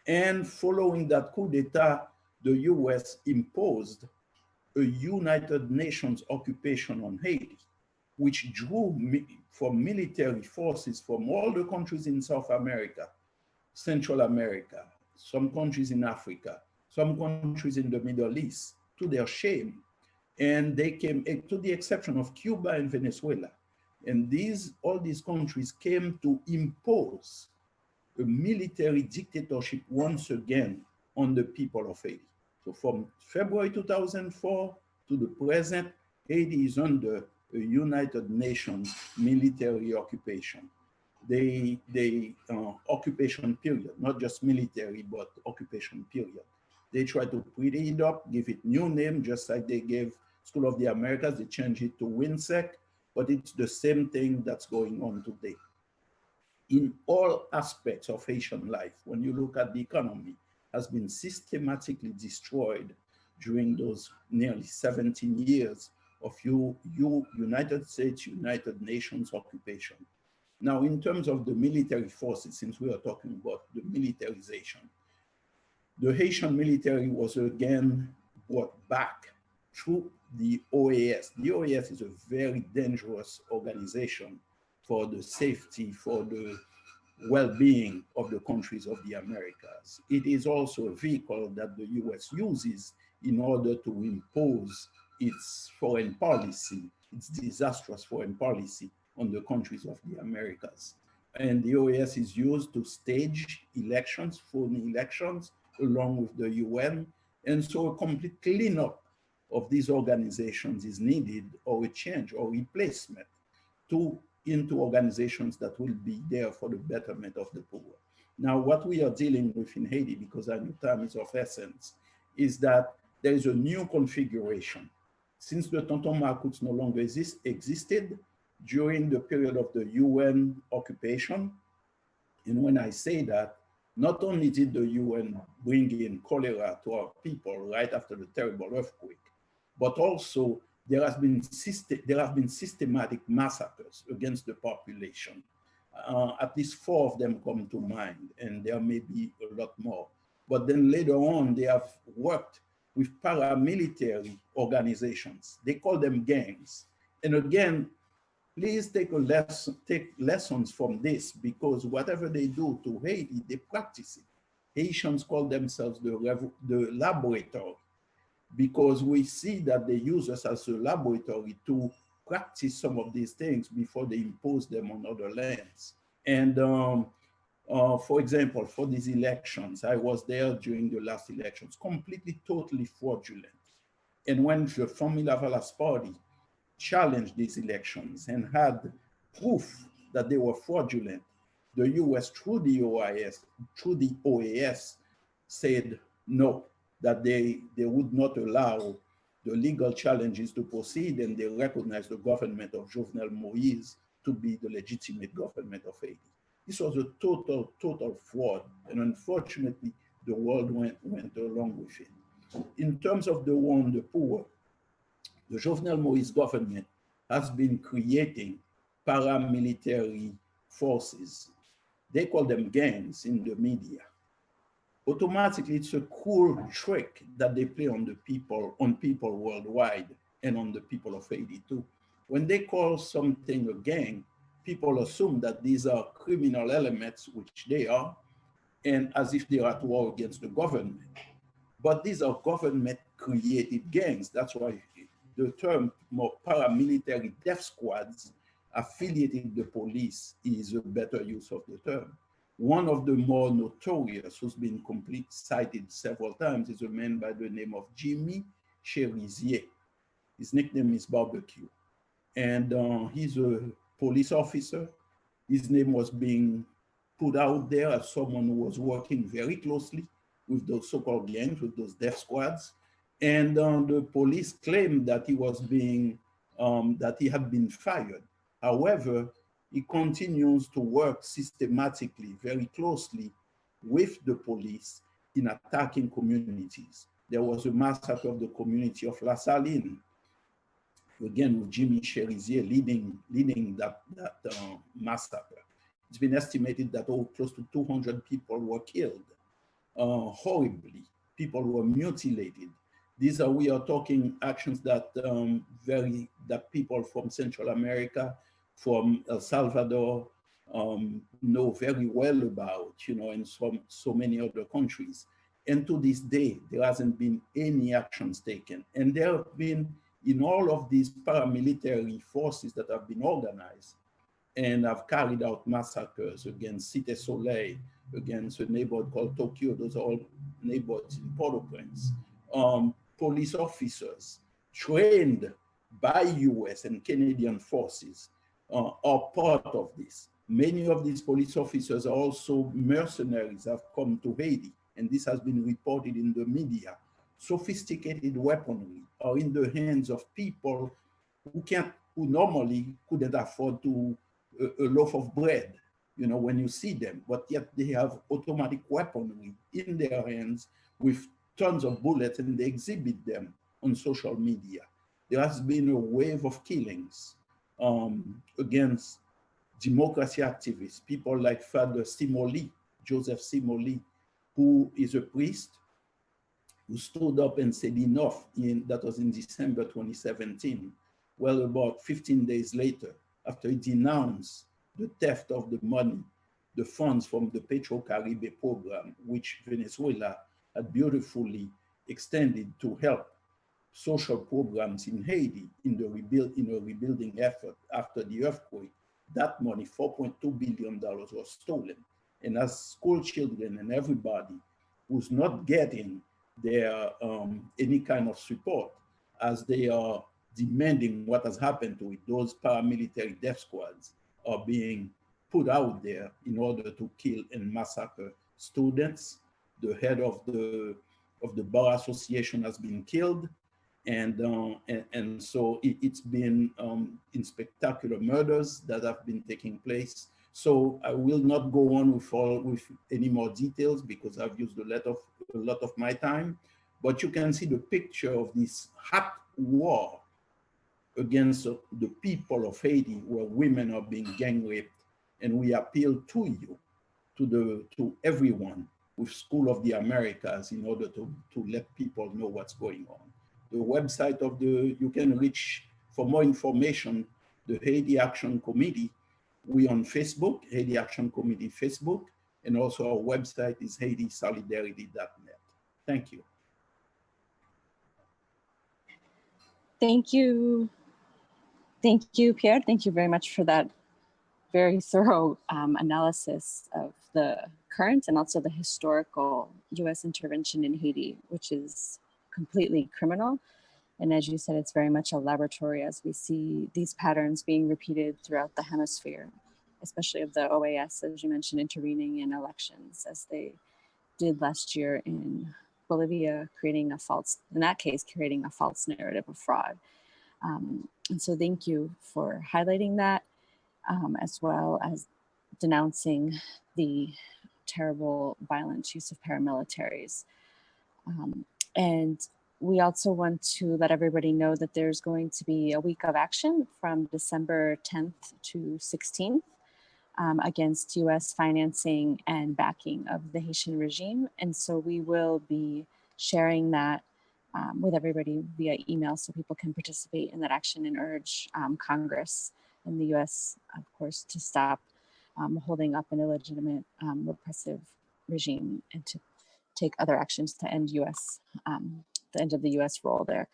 And following that coup d'etat, the US imposed a United Nations occupation on Haiti, which drew from military forces from all the countries in South America, Central America, some countries in Africa, some countries in the Middle East, to their shame. And they came, to the exception of Cuba and Venezuela. And all these countries came to impose a military dictatorship once again on the people of Haiti. So from February 2004 to the present, Haiti is under a United Nations military occupation. The occupation period, not just military, but occupation period. They try to pretty it up, give it new name, just like they gave School of the Americas, they changed it to WINSEC, but it's the same thing that's going on today. In all aspects of Haitian life, when you look at the economy, has been systematically destroyed during those nearly 17 years of United States, United Nations occupation. Now, in terms of the military forces, since we are talking about the militarization, the Haitian military was again brought back through the OAS. The OAS is a very dangerous organization for the safety, for the well-being of the countries of the Americas. It is also a vehicle that the US uses in order to impose its foreign policy, its disastrous foreign policy on the countries of the Americas. And the OAS is used to stage elections, phony elections, along with the UN. And so a complete cleanup of these organizations is needed, or a change or replacement into organizations that will be there for the betterment of the poor. Now, what we are dealing with in Haiti, because I know time is of essence, is that there is a new configuration. Since the Tonton Macoutes no longer existed during the period of the UN occupation, and when I say that, not only did the UN bring in cholera to our people right after the terrible earthquake, but also there have been systematic massacres against the population. At least 4 of them come to mind, and there may be a lot more. But then later on, they have worked with paramilitary organizations. They call them gangs. And again, please take lessons from this, because whatever they do to Haiti, they practice it. Haitians call themselves the laboratory, because we see that they use us as a laboratory to practice some of these things before they impose them on other lands. And for example, for these elections, I was there during the last elections, completely, totally fraudulent. And when the Formula Valas party challenged these elections and had proof that they were fraudulent, the US, through the OAS, said no, that they would not allow the legal challenges to proceed, and they recognized the government of Jovenel Moïse to be the legitimate government of Haiti. This was a total fraud, and unfortunately, the world went along with it. In terms of the war on the poor, the Jovenel Moïse government has been creating paramilitary forces. They call them gangs in the media. Automatically, it's a cool trick that they play on people worldwide, and on the people of Haiti too. When they call something a gang, people assume that these are criminal elements, which they are, and as if they are at war against the government. But these are government-created gangs. That's why the term more paramilitary death squads affiliated with the police is a better use of the term. One of the more notorious, who's been cited several times, is a man by the name of Jimmy Cherizier. His nickname is Barbecue. And he's a police officer. His name was being put out there as someone who was working very closely with those so-called gangs, with those death squads. And the police claimed that he was that he had been fired. However, he continues to work systematically, very closely with the police in attacking communities. There was a massacre of the community of La Saline, again with Jimmy Cherizier leading that massacre. It's been estimated that close to 200 people were killed horribly. people were mutilated. These are, we are talking actions that that people from Central America, from El Salvador, know very well about, you know, and so many other countries. And to this day, there hasn't been any actions taken. And there have been, in all of these paramilitary forces that have been organized and have carried out massacres against Cité Soleil, against a neighborhood called Tokyo. Those are all neighborhoods in Port-au-Prince. Police officers trained by US and Canadian forces are part of this. Many of these police officers are also mercenaries, have come to Haiti, and this has been reported in the media. Sophisticated weaponry are in the hands of people who normally couldn't afford to a loaf of bread, you know, when you see them, but yet they have automatic weaponry in their hands with tons of bullets, and they exhibit them on social media. There has been a wave of killings against democracy activists, people like Father Simoli, Joseph Simoli, who is a priest who stood up and said enough. That was in December 2017. Well, about 15 days later, after he denounced the theft of the money, the funds from the Petro-Caribe program, which Venezuela had beautifully extended to help social programs in Haiti in a rebuilding effort after the earthquake. That money, $4.2 billion, was stolen. And as school children and everybody who's not getting their any kind of support, as they are demanding what has happened to it, those paramilitary death squads are being put out there in order to kill and massacre students. The head of the Bar Association has been killed. And so it's been in spectacular murders that have been taking place. So I will not go on with any more details because I've used a lot of my time. But you can see the picture of this hot war against the people of Haiti, where women are being gang raped. And we appeal to you, to everyone with School of the Americas, in order to let people know what's going on. The website of you can reach for more information, the Haiti Action Committee. We on Facebook, Haiti Action Committee Facebook, and also our website is HaitiSolidarity.net. Thank you. Thank you. Thank you, Pierre. Thank you very much for that very thorough analysis of the current and also the historical US intervention in Haiti, which is completely criminal. And as you said, it's very much a laboratory as we see these patterns being repeated throughout the hemisphere, especially of the OAS, as you mentioned, intervening in elections, as they did last year in Bolivia, creating a false narrative of fraud. And so thank you for highlighting that, as well as denouncing the terrible violent use of paramilitaries. And we also want to let everybody know that there's going to be a week of action from December 10th to 16th against US financing and backing of the Haitian regime. And so we will be sharing that with everybody via email so people can participate in that action and urge Congress and the US, of course, to stop holding up an illegitimate repressive regime and to take other actions to end the end of the US role there.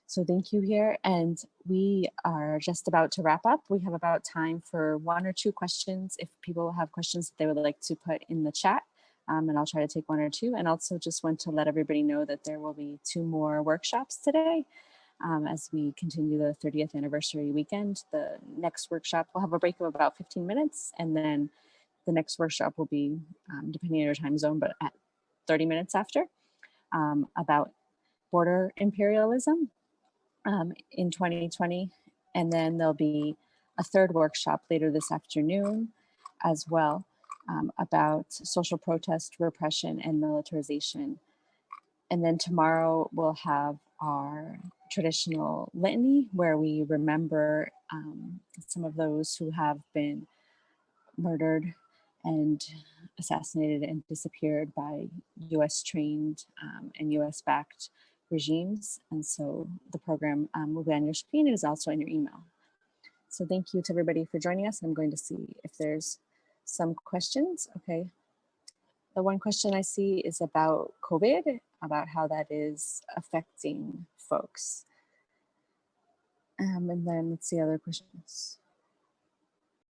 So thank you here. And we are just about to wrap up. We have about time for 1 or 2 questions. If people have questions that they would like to put in the chat, and I'll try to take 1 or 2. And also just want to let everybody know that there will be 2 more workshops today as we continue the 30th anniversary weekend. The next workshop will have a break of about 15 minutes. And then the next workshop will be, depending on your time zone, but at 30 minutes after, about border imperialism in 2020. And then there'll be a 3rd workshop later this afternoon as well about social protest, repression, and militarization. And then tomorrow we'll have our traditional litany where we remember some of those who have been murdered and assassinated and disappeared by US trained and US backed regimes. And so the program will be on your screen. It is also in your email. So thank you to everybody for joining us. I'm going to see if there's some questions. Okay. The one question I see is about COVID, about how that is affecting folks. And then let's see other questions.